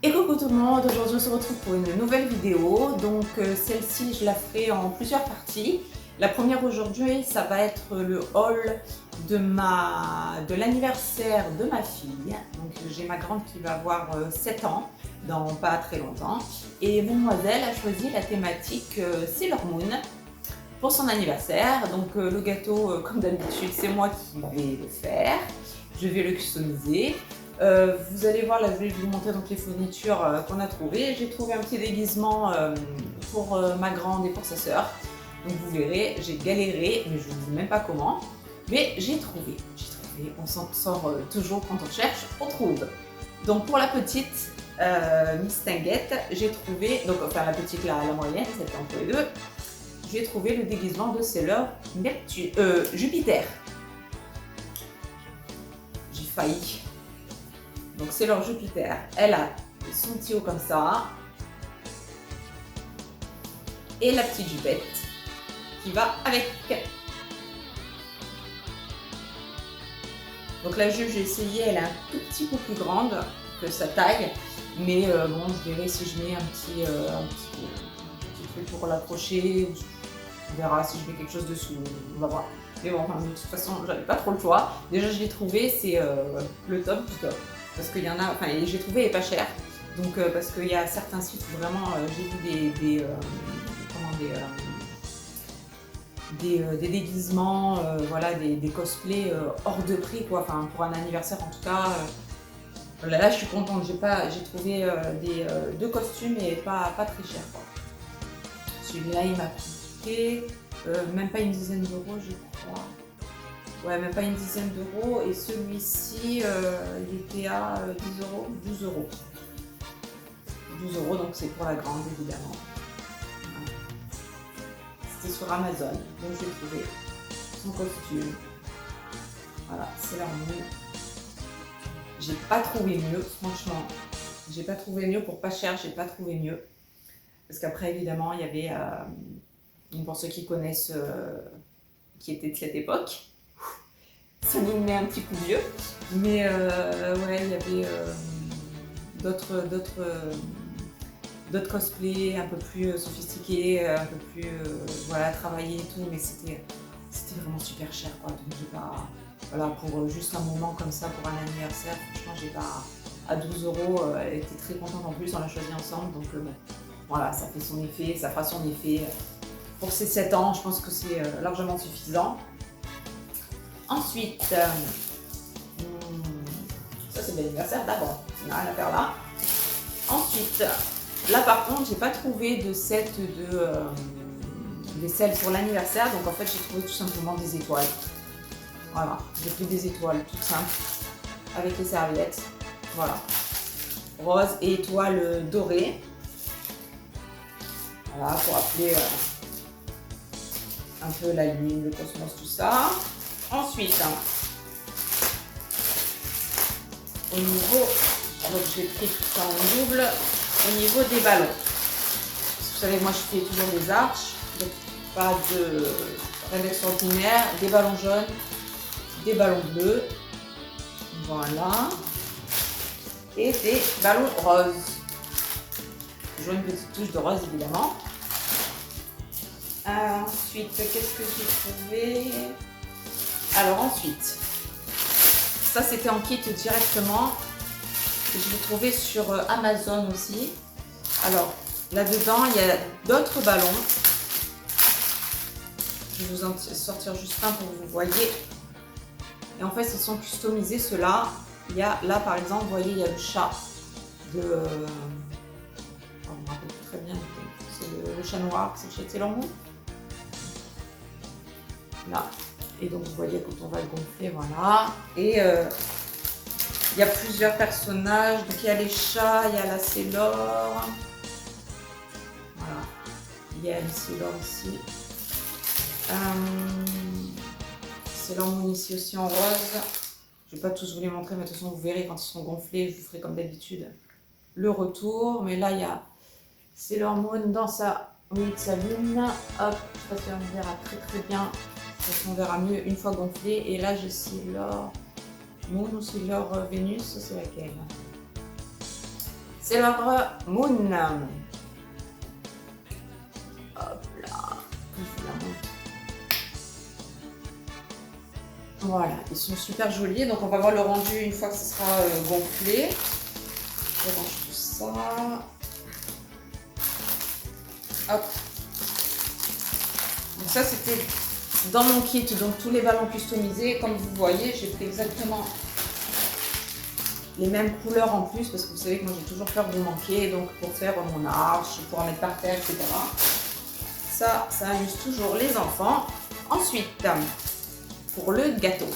Et coucou tout le monde, aujourd'hui on se retrouve pour une nouvelle vidéo. Donc celle-ci je la ferai en plusieurs parties. La première aujourd'hui ça va être le haul de l'anniversaire de ma fille. Donc j'ai ma grande qui va avoir 7 ans dans pas très longtemps. Et mademoiselle a choisi la thématique Sailor Moon pour son anniversaire. Donc le gâteau comme d'habitude c'est moi qui vais le faire. Je vais le customiser. Vous allez voir, là je vais vous montrer donc les fournitures qu'on a trouvées. J'ai trouvé un petit déguisement pour ma grande et pour sa sœur. Donc vous verrez, j'ai galéré, mais je ne vous dis même pas comment. Mais j'ai trouvé, on s'en sort toujours quand on cherche, on trouve. Donc pour la petite Miss Tinguette, j'ai trouvé, donc enfin la petite, la moyenne, c'était entre les deux. J'ai trouvé le déguisement de Sailor Jupiter. J'ai failli. Donc c'est leur Jupiter, elle a son petit haut comme ça et la petite jupette qui va avec. Donc la jupe j'ai essayé, elle est un tout petit peu plus grande que sa taille, mais bon je verrai si je mets un petit truc pour l'accrocher, on verra si je mets quelque chose dessous, on va voir. Mais bon, de toute façon j'avais pas trop le choix. Déjà je l'ai trouvé, c'est le top du top. Parce qu'il y en a, enfin j'ai trouvé elle est pas cher, donc parce qu'il y a certains sites où vraiment j'ai vu des déguisements, voilà, des cosplays hors de prix quoi, enfin pour un anniversaire en tout cas. Là je suis contente, j'ai trouvé deux costumes et pas très cher quoi. Celui-là il m'a coûté même pas une dizaine d'euros je crois. Ouais, même pas une dizaine d'euros. Et celui-ci, il était à 10 euros, 12 euros. 12 euros, donc c'est pour la grande, évidemment. Voilà. C'était sur Amazon, donc j'ai trouvé son costume. Voilà, c'est leur Moon. J'ai pas trouvé mieux, franchement. J'ai pas trouvé mieux pour pas cher, j'ai pas trouvé mieux. Parce qu'après, évidemment, il y avait, pour ceux qui connaissent, qui étaient de cette époque, ça nous met un petit coup vieux, mais ouais, il y avait d'autres cosplays un peu plus sophistiqués, un peu plus voilà, travaillés et tout, mais c'était vraiment super cher quoi. Donc j'ai pas, voilà, pour juste un moment comme ça, pour un anniversaire, franchement j'ai pas, à 12 euros, elle était très contente en plus, on l'a choisi ensemble, donc bon, voilà, ça fait son effet, ça fera son effet. Pour ses 7 ans, je pense que c'est largement suffisant. Ensuite, ça c'est l'anniversaire d'abord, il n'y a rien à faire là. Ensuite, là par contre, j'ai pas trouvé de set de vaisselle pour l'anniversaire, donc en fait j'ai trouvé tout simplement des étoiles. Voilà, j'ai pris des étoiles toutes simples avec les serviettes. Voilà, rose et étoile dorée. Voilà, pour appeler un peu la lune, le cosmos, tout ça. Ensuite, au niveau, donc j'ai pris tout ça en double, au niveau des ballons. Vous savez, moi je fais toujours des arches, donc pas de rien d'extraordinaire, des ballons jaunes, des ballons bleus, voilà, et des ballons roses. Toujours une petite touche de rose évidemment. Ensuite, qu'est-ce que j'ai trouvé? Alors ensuite, ça c'était en kit directement. Je l'ai trouvé sur Amazon aussi. Alors là-dedans, il y a d'autres ballons. Je vais vous en sortir juste un pour que vous voyez. Et en fait, ils sont customisés ceux-là. Il y a là par exemple, vous voyez, il y a le chat de... je ne me rappelle plus très bien. C'est le chat noir, c'est le chat de Sailor Moon. Là. Et donc vous voyez quand on va le gonfler, voilà. Et il y a plusieurs personnages, donc il y a les chats, il y a la Sailor. Voilà. Il y a une Sailor ici. Sailor Moon ici aussi en rose. Je ne vais pas tous vous les montrer, mais de toute façon vous verrez quand ils seront gonflés, je vous ferai comme d'habitude le retour. Mais là il y a Sailor Moon dans sa lune. Hop, je pense qu'on verra très bien. On verra mieux une fois gonflé. Et là, j'ai Sailor Moon ou Sailor Vénus, c'est laquelle? Sailor Moon. Hop là, je vous la montre. Voilà, ils sont super jolis. Donc on va voir le rendu une fois que ce sera gonflé. Je range tout ça. Hop. Donc ça c'était dans mon kit, donc tous les ballons customisés. Comme vous voyez, j'ai pris exactement les mêmes couleurs en plus parce que vous savez que moi j'ai toujours peur de manquer. Donc pour faire mon arche, pour en mettre par terre, etc. Ça amuse toujours les enfants. Ensuite, pour le gâteau.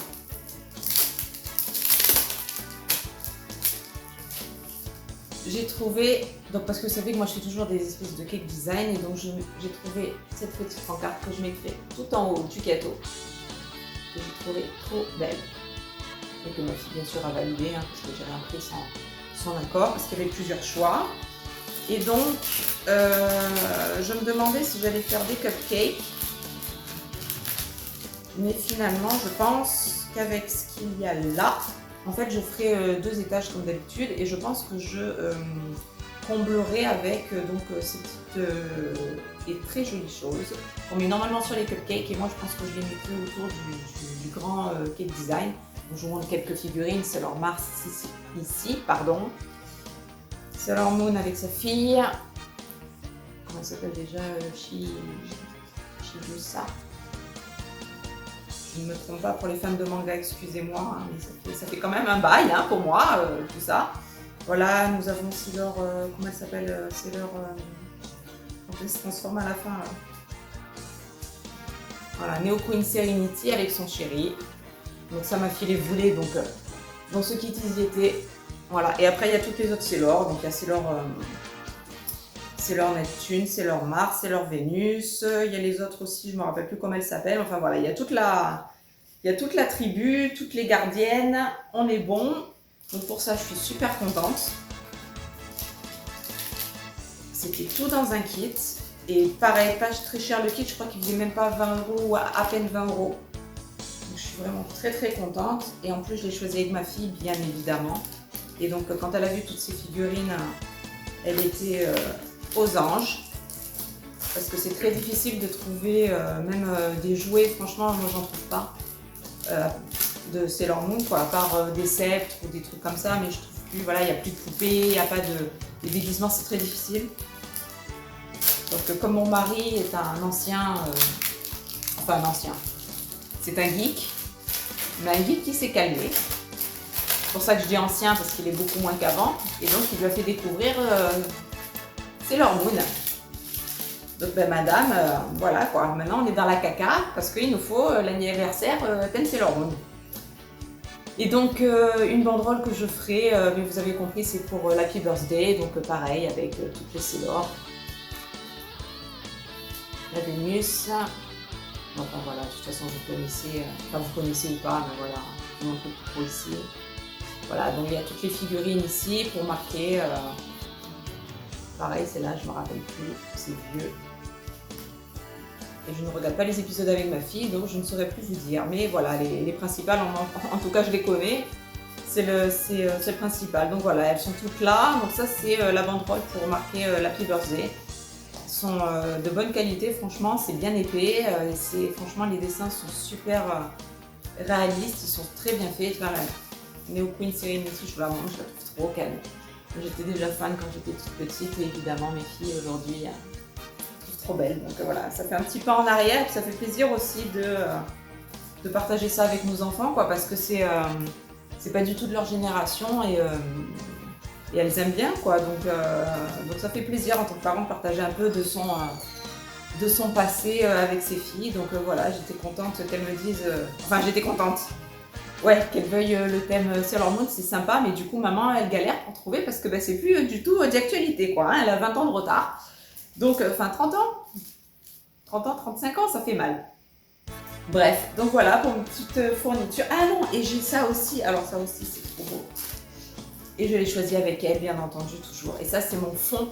J'ai trouvé, donc parce que vous savez que moi je fais toujours des espèces de cake design et donc j'ai trouvé cette petite pancarte que je mettrai tout en haut du gâteau que j'ai trouvé trop belle et que ma fille bien sûr a validé parce que j'avais pris son accord parce qu'il y avait plusieurs choix et donc je me demandais si j'allais faire des cupcakes mais finalement je pense qu'avec ce qu'il y a là en fait, je ferai 2 étages comme d'habitude et je pense que je comblerai avec ces petites et très jolies choses qu'on met normalement sur les cupcakes et moi je pense que je les mettrai autour du grand cake design. Donc, je vous montre quelques figurines, Sailor Mars ici, pardon. Sailor Moon avec sa fille. Comment elle s'appelle déjà Shibusa. Je ne me trompe pas pour les fans de manga, excusez-moi, mais ça fait quand même un bail pour moi, tout ça. Voilà, nous avons Sailor, comment elle s'appelle Sailor, quand elle se transforme à la fin. Là. Voilà, Neo Queen Serenity avec son chéri. Donc ça, ma fille les voulait, donc dans ce kit, ils y étaient. Voilà, et après, il y a toutes les autres Sailor. Donc il y a Sailor Neptune, Sailor Mars, Sailor Vénus, il y a les autres aussi, je ne me rappelle plus comment elles s'appellent. Enfin voilà, il y a toute la tribu, toutes les gardiennes, on est bon. Donc pour ça, je suis super contente. C'était tout dans un kit. Et pareil, pas très cher le kit, je crois qu'il faisait même pas 20 € ou à peine 20 €. Donc je suis vraiment très très contente. Et en plus, je l'ai choisi avec ma fille, bien évidemment. Et donc quand elle a vu toutes ces figurines, elle était aux anges parce que c'est très difficile de trouver même des jouets, franchement moi j'en trouve pas de Sailor Moon quoi, à part des sceptres ou des trucs comme ça, mais je trouve plus, voilà, il n'y a plus de poupées, il n'y a pas de déguisement, c'est très difficile. Donc comme mon mari est un ancien, enfin un ancien, c'est un geek, mais un geek qui s'est calmé. C'est pour ça que je dis ancien parce qu'il est beaucoup moins qu'avant et donc il lui a fait découvrir Sailor Moon. Donc ben, madame, voilà quoi, maintenant on est dans la caca parce qu'il nous faut l'anniversaire thème Sailor Moon. Et donc une banderole que je ferai, mais vous avez compris, c'est pour l'Happy Birthday, donc pareil avec toutes les Sailor. La Vénus. Enfin voilà, de toute façon vous connaissez, enfin vous connaissez ou pas, mais voilà, je vous montre trop ici. Voilà, donc il y a toutes les figurines ici pour marquer. Pareil, c'est là, je ne me rappelle plus, c'est vieux. Et je ne regarde pas les épisodes avec ma fille, donc je ne saurais plus vous dire. Mais voilà, les principales, en tout cas je les connais, c'est le principal. Donc voilà, elles sont toutes là. Donc ça c'est la banderole pour marquer l'Happy Birthday. Elles sont de bonne qualité, franchement, c'est bien épais. Franchement, les dessins sont super réalistes, ils sont très bien faits. Là, Neo Queen Serenity, je la trouve trop calme. J'étais déjà fan quand j'étais toute petite et évidemment mes filles aujourd'hui trouvent trop belles. Donc voilà, ça fait un petit pas en arrière et ça fait plaisir aussi de partager ça avec nos enfants quoi, parce que c'est pas du tout de leur génération et elles aiment bien quoi. Donc ça fait plaisir en tant que parent de partager un peu de son passé avec ses filles. Donc voilà, j'étais contente qu'elles me disent... Enfin j'étais contente. Ouais, qu'elle veuille le thème Sailor Moon, c'est sympa, mais du coup, maman, elle galère pour trouver parce que c'est plus du tout d'actualité, quoi. Elle a 20 ans de retard. Donc, 30 ans 30 ans, 35 ans, ça fait mal. Bref, donc voilà pour une petite fourniture. Ah non, et j'ai ça aussi. Alors, ça aussi, c'est trop beau. Et je l'ai choisi avec elle, bien entendu, toujours. Et ça, c'est mon fond,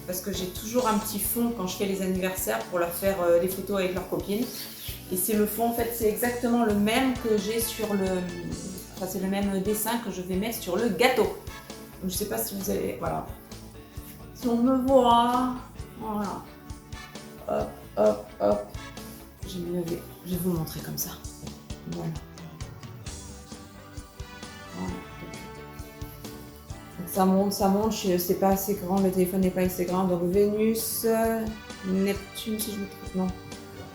parce que j'ai toujours un petit fond quand je fais les anniversaires pour leur faire les photos avec leurs copines. Et c'est le fond, en fait, c'est exactement le même que j'ai sur le... Enfin, c'est le même dessin que je vais mettre sur le gâteau. Donc, je sais pas si vous allez... Voilà. si on me voit. Voilà. Hop, hop, hop. Je vais me lever. Je vais vous montrer comme ça. Voilà. Voilà. Donc ça monte. C'est pas assez grand. Le téléphone n'est pas assez grand. Donc Vénus, Neptune, si je me trompe. Non.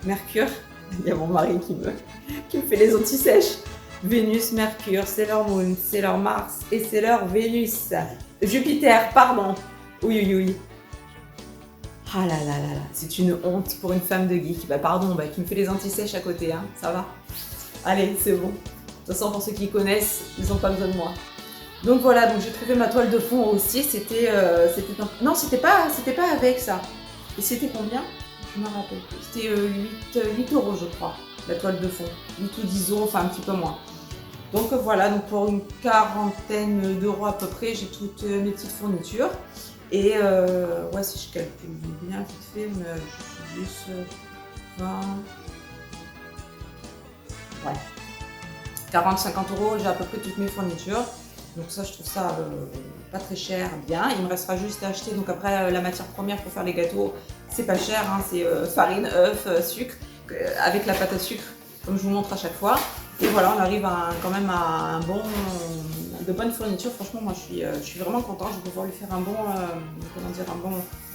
Mercure. Il y a mon mari qui me fait les anti-sèches. Vénus, Mercure, c'est leur Moon, c'est leur Mars et c'est leur Vénus. Jupiter, pardon. Oui, oui, oui. Ah là là là là, c'est une honte pour une femme de geek. Bah pardon, qui me fait les anti-sèches à côté, hein, ça va. Allez, c'est bon. De toute façon, pour ceux qui connaissent, ils n'ont pas besoin de moi. Donc voilà, donc j'ai trouvé ma toile de fond aussi. Non, c'était pas avec ça. Et c'était combien? Je me rappelle plus. C'était 8 euros, je crois, la toile de fond. 8 ou 10 euros, enfin un petit peu moins. Donc voilà, donc pour une quarantaine d'euros à peu près, j'ai toutes mes petites fournitures. Et ouais, si je calcule bien vite fait, mais je suis juste 20... Ouais. 40-50 euros, j'ai à peu près toutes mes fournitures. Donc ça, je trouve ça pas très cher, bien. Il me restera juste à acheter. Donc après, la matière première pour faire les gâteaux, c'est pas cher, hein, c'est farine, œufs, sucre, avec la pâte à sucre, comme je vous montre à chaque fois. Et voilà, on arrive quand même à de bonnes fournitures. Franchement, moi, je suis vraiment contente. Je vais pouvoir lui faire un bon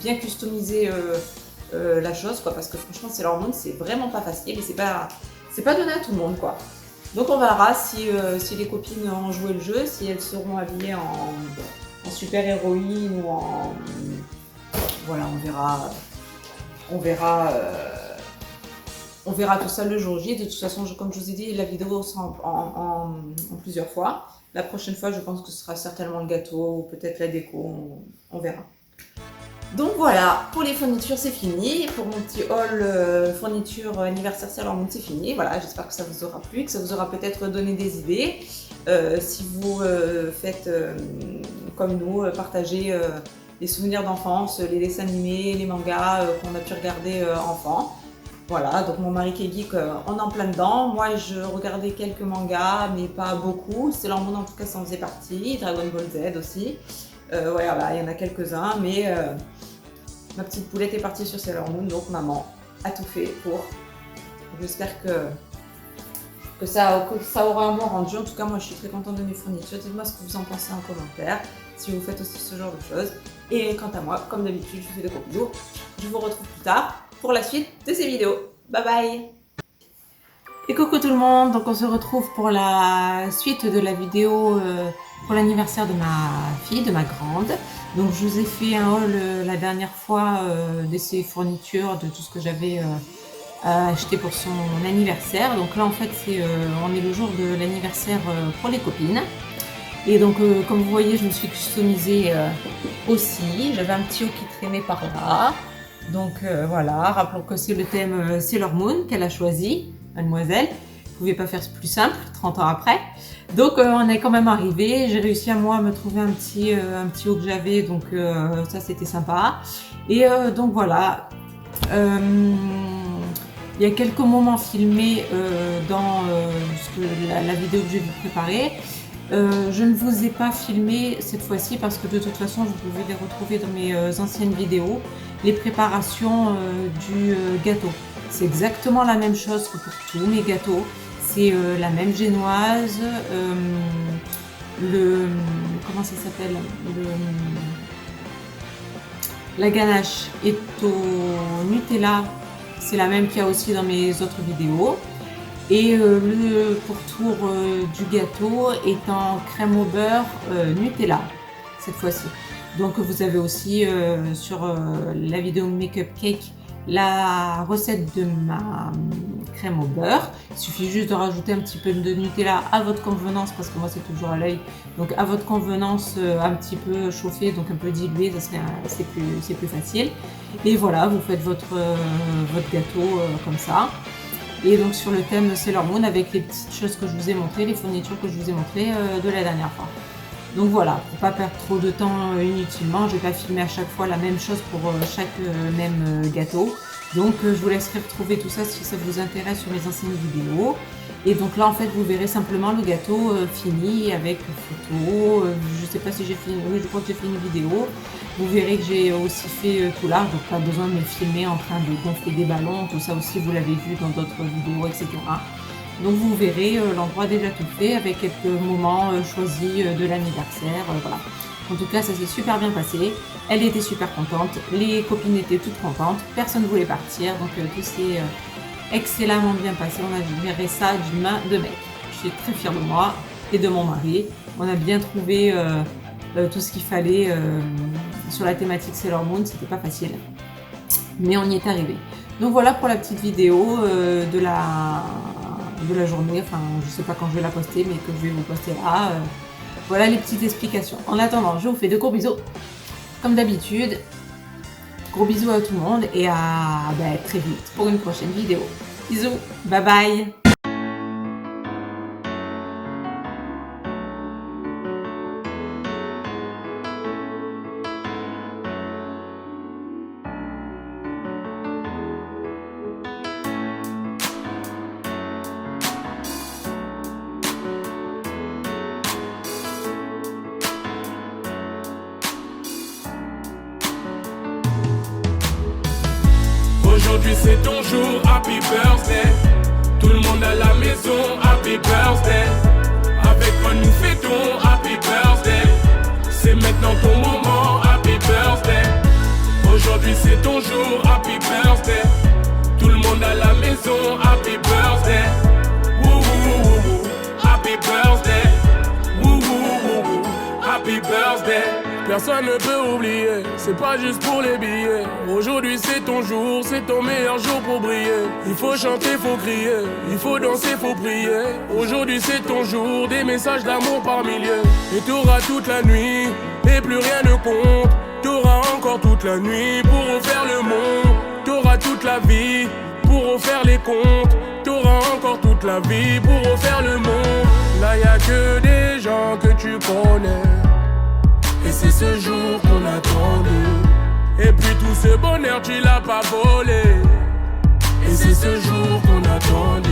bien customiser la chose, quoi, parce que franchement, c'est leur monde, c'est vraiment pas facile et c'est pas donné à tout le monde, quoi. Donc on verra si les copines ont joué le jeu, si elles seront habillées en super-héroïne ou en... Voilà, on verra tout ça le jour J. De toute façon, comme je vous ai dit, la vidéo sera en plusieurs fois. La prochaine fois, je pense que ce sera certainement le gâteau ou peut-être la déco, on verra. Donc voilà, pour les fournitures, c'est fini. Pour mon petit haul fourniture anniversaire Sailor Moon, c'est fini. Voilà, j'espère que ça vous aura plu, que ça vous aura peut-être donné des idées. Si vous faites comme nous, partagez les souvenirs d'enfance, les dessins animés, les mangas qu'on a pu regarder enfant. Voilà, donc mon mari qui est geek, on est en plein dedans. Moi, je regardais quelques mangas, mais pas beaucoup. Sailor Moon, en tout cas, ça en faisait partie. Dragon Ball Z aussi. Voilà, il y en a quelques-uns, mais ma petite poulette est partie sur Sailor Moon, donc maman a tout fait pour. J'espère que ça aura un bon rendu. En tout cas, moi, je suis très contente de mes fournitures. Dites-moi ce que vous en pensez en commentaire, si vous faites aussi ce genre de choses. Et quant à moi, comme d'habitude, je vous fais de gros bisous. Je vous retrouve plus tard pour la suite de ces vidéos. Bye bye! Et coucou tout le monde, donc on se retrouve pour la suite de la vidéo pour l'anniversaire de ma fille, de ma grande. Donc je vous ai fait un haul la dernière fois de ses fournitures, de tout ce que j'avais acheté pour son anniversaire. Donc là en fait on est le jour de l'anniversaire pour les copines. Et donc comme vous voyez, je me suis customisée aussi. J'avais un petit haut qui traînait par là. Donc voilà, rappelons que c'est le thème Sailor Moon qu'elle a choisi, mademoiselle. Vous ne pouvez pas faire plus simple, 30 ans après. Donc on est quand même arrivé. J'ai réussi à moi me trouver un petit haut que j'avais, donc ça c'était sympa. Et donc voilà. Il y a quelques moments filmés dans la vidéo que j'ai vous préparer. Je ne vous ai pas filmé cette fois-ci parce que de toute façon vous pouvez les retrouver dans mes anciennes vidéos, les préparations du gâteau. C'est exactement la même chose que pour tous mes gâteaux. C'est la même génoise, comment ça s'appelle, la ganache est au Nutella, c'est la même qu'il y a aussi dans mes autres vidéos. Et le pourtour du gâteau est en crème au beurre Nutella, cette fois-ci. Donc vous avez aussi sur la vidéo Make-up Cake la recette de ma crème au beurre. Il suffit juste de rajouter un petit peu de Nutella à votre convenance, parce que moi c'est toujours à l'œil. Donc à votre convenance, un petit peu chauffé, donc un peu dilué, c'est plus facile. Et voilà, vous faites votre gâteau comme ça. Et donc sur le thème Sailor Moon avec les petites choses que je vous ai montrées, les fournitures que je vous ai montrées de la dernière fois. Donc voilà, pour pas perdre trop de temps inutilement, je vais pas filmer à chaque fois la même chose pour chaque même gâteau. Donc je vous laisserai retrouver tout ça si ça vous intéresse sur mes anciennes vidéos. Et donc là en fait vous verrez simplement le gâteau fini avec photo. Je sais pas si j'ai fini, oui je crois que j'ai fait une vidéo. Vous verrez que j'ai aussi fait tout large, donc pas besoin de me filmer en train de gonfler des ballons, tout ça aussi vous l'avez vu dans d'autres vidéos, etc. Donc vous verrez l'endroit déjà tout fait avec quelques moments choisis de l'anniversaire, voilà. En tout cas, ça s'est super bien passé. Elle était super contente, les copines étaient toutes contentes, personne ne voulait partir, donc tout s'est excellemment bien passé. On a géré ça d'une main de maître. Je suis très fière de moi et de mon mari. On a bien trouvé tout ce qu'il fallait sur la thématique Sailor Moon. C'était pas facile, mais on y est arrivé. Donc voilà pour la petite vidéo de la journée. Enfin, je sais pas quand je vais la poster, mais que je vais vous poster là. Voilà les petites explications. En attendant, je vous fais de gros bisous. Comme d'habitude, gros bisous à tout le monde et à très vite pour une prochaine vidéo. Bisous, bye bye. Aujourd'hui c'est ton jour, happy birthday. Tout le monde à la maison, happy birthday. Avec moi nous fêtons, happy birthday. C'est maintenant ton moment, happy birthday. Aujourd'hui c'est ton jour, happy birthday. Tout le monde à la maison, happy birthday. Woo woo woo woo, happy birthday. Woo woo woo woo, happy birthday. Personne ne peut oublier, c'est pas juste pour les billets. Aujourd'hui c'est ton jour, c'est ton meilleur jour pour briller. Il faut chanter, faut crier, il faut danser, faut prier. Aujourd'hui c'est ton jour, des messages d'amour par milliers. Et t'auras toute la nuit, et plus rien ne compte. T'auras encore toute la nuit pour refaire le monde. T'auras toute la vie pour refaire les comptes. T'auras encore toute la vie pour refaire le monde. Là y'a que des gens que tu connais. Et c'est ce jour qu'on attendait. Et puis tout ce bonheur tu l'as pas volé. Et c'est ce jour qu'on attendait.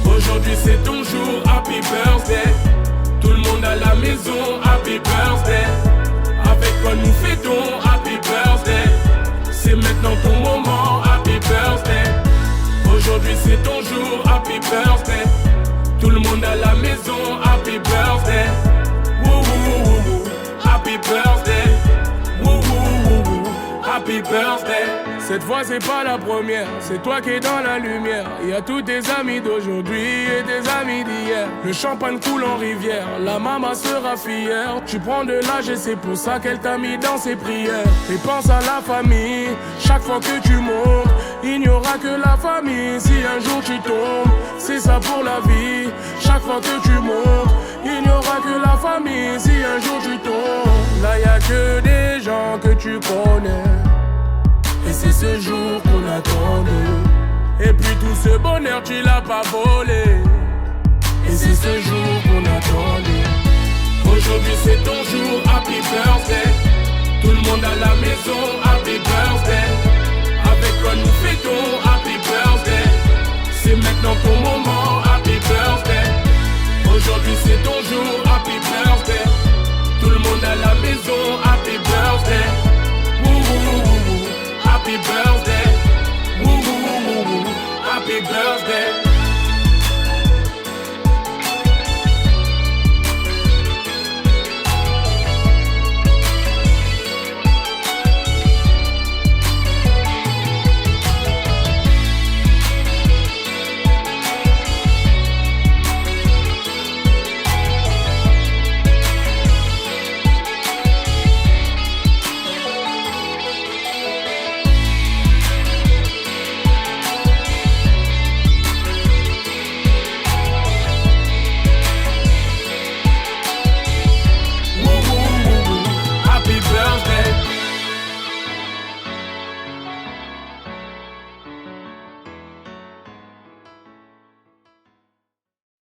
Aujourd'hui c'est ton jour, happy birthday. Tout le monde à la maison, happy birthday. Avec quoi nous fêtons, happy birthday. C'est maintenant ton moment, happy birthday. Aujourd'hui c'est ton jour, happy birthday. Tout le monde à la maison, happy birthday. Woo woo woo woo, happy birthday. Woo woo woo woo, happy birthday. Cette fois c'est pas la première, c'est toi qui es dans la lumière. Il y a tous tes amis d'aujourd'hui et tes amis d'hier. Le champagne coule en rivière, la maman sera fière. Tu prends de l'âge et c'est pour ça qu'elle t'a mis dans ses prières. Et pense à la famille, chaque fois que tu montes. Il n'y aura que la famille si un jour tu tombes. C'est ça pour la vie, chaque fois que tu montes. Il n'y aura que la famille si un jour tu tombes. Là y a que des gens que tu connais. Et c'est ce jour qu'on attendait. Et puis tout ce bonheur tu l'as pas volé. Et c'est ce jour qu'on attendait. Aujourd'hui c'est ton jour, happy birthday. Tout le monde à la maison, happy birthday. Avec quoi nous fêtons, happy birthday. C'est maintenant ton moment, happy birthday. Aujourd'hui c'est ton jour, happy birthday. Tout le monde à la maison, happy birthday.